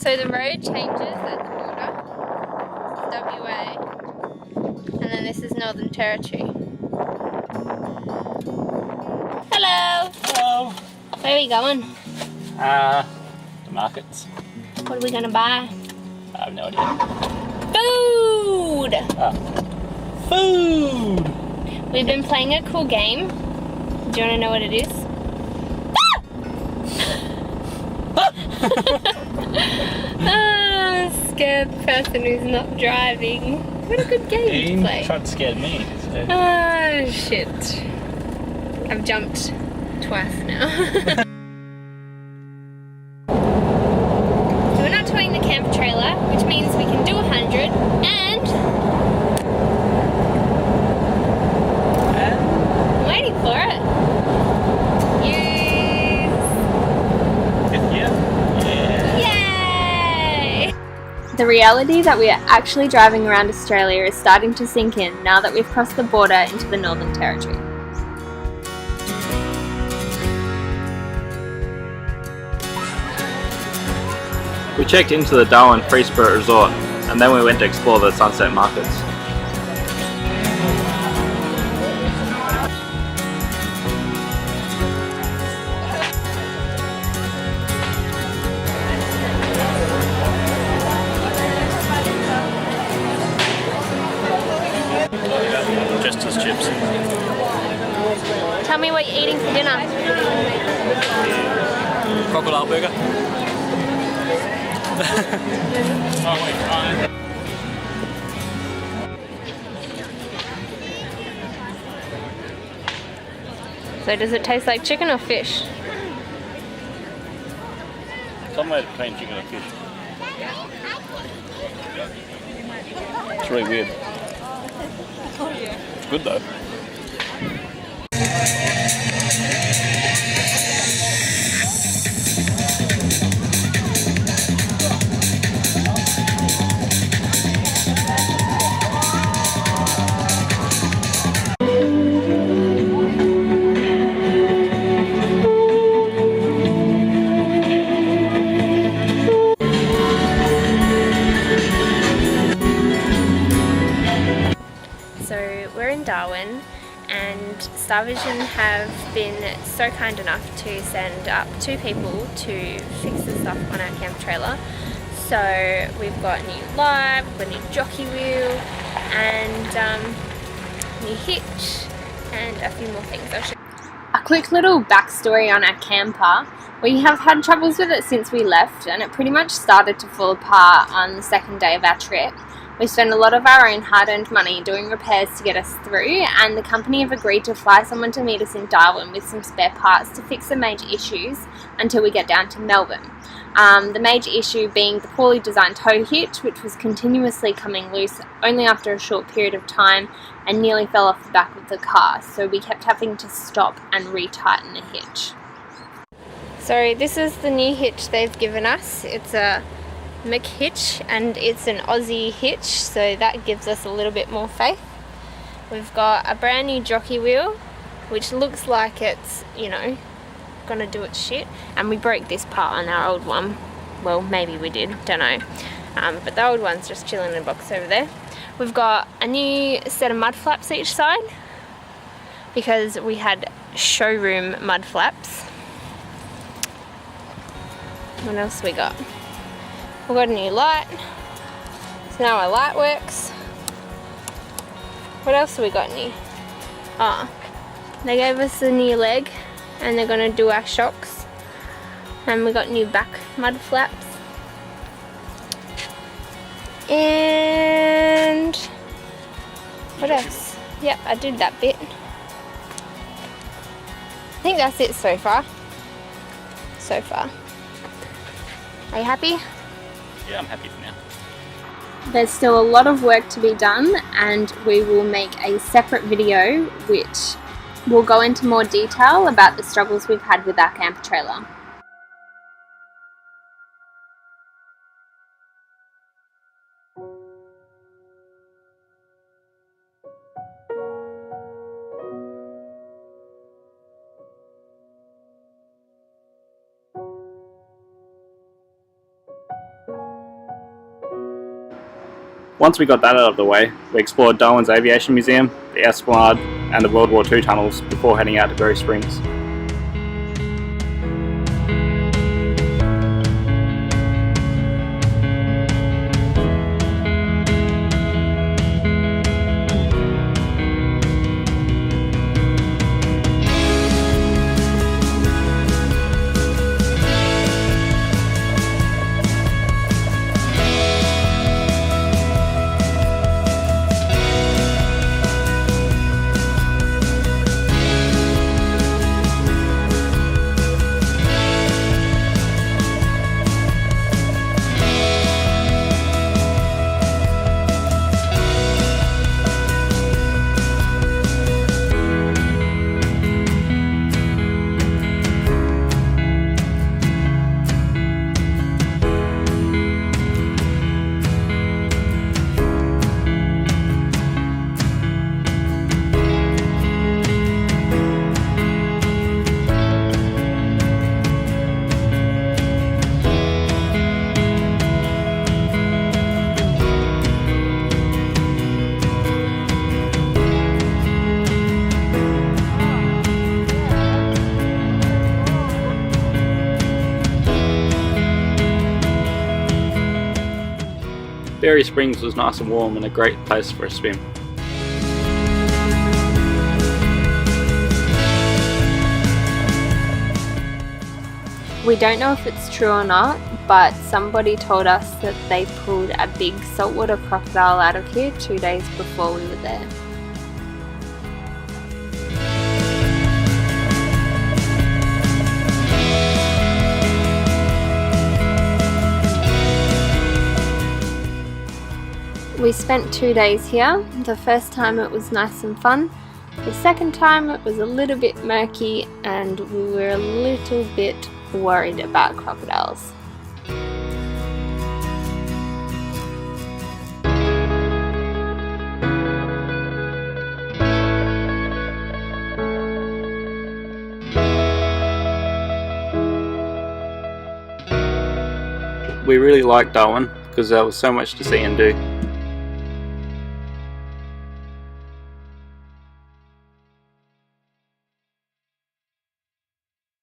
So the road changes at the border, WA, and then this is Northern Territory. Hello! Hello! Where are we going? The markets. What are we gonna buy? I have no idea. Food! Food! We've been playing a cool game. Do you wanna know what it is? Scared person who's not driving. What a good game to play. Tried to scare me. So. Oh shit. I've jumped twice now. So we're not towing the camper trailer, which means we can do 100 and I'm waiting for it. The reality that we are actually driving around Australia is starting to sink in now that we've crossed the border into the Northern Territory. We checked into the Darwin Free Spirit Resort and then we went to explore the sunset markets. Just as chips. Tell me what you're eating for dinner. Crocodile burger. So does it taste like chicken or fish? Somewhere between chicken and fish. It's really weird. It's good though. We're in Darwin and Star Vision have been so kind enough to send up 2 people to fix the stuff on our camp trailer. So we've got new light, we've got a new jockey wheel and new hitch and a few more things. A quick little backstory on our camper. We have had troubles with it since we left and it pretty much started to fall apart on the second day of our trip. We spent a lot of our own hard-earned money doing repairs to get us through, and the company have agreed to fly someone to meet us in Darwin with some spare parts to fix the major issues until we get down to Melbourne. The major issue being the poorly designed tow hitch, which was continuously coming loose only after a short period of time and nearly fell off the back of the car, so we kept having to stop and retighten the hitch. So this is the new hitch they've given us. It's a McHitch and it's an Aussie hitch, so that gives us a little bit more faith. We've got a brand new jockey wheel which looks like it's, you know, gonna do its shit, and we broke this part on our old one. Well, maybe we did, don't know, but the old one's just chilling in a box over there. We've got a new set of mud flaps each side because we had showroom mud flaps. What else we got? We've got a new light, so now our light works. What else have we got new? They gave us a new leg and they're going to do our shocks. And we got new back mud flaps. And what else? Yep, I did that bit. I think that's it so far. Are you happy? Yeah, I'm happy for now. There's still a lot of work to be done, and we will make a separate video which will go into more detail about the struggles we've had with our camper trailer. Once we got that out of the way, we explored Darwin's Aviation Museum, the Esplanade, and the World War II tunnels before heading out to Berry Springs. Berry Springs was nice and warm and a great place for a swim. We don't know if it's true or not, but somebody told us that they pulled a big saltwater crocodile out of here 2 days before we were there. We spent 2 days here. The first time it was nice and fun. The second time it was a little bit murky and we were a little bit worried about crocodiles. We really liked Darwin because there was so much to see and do.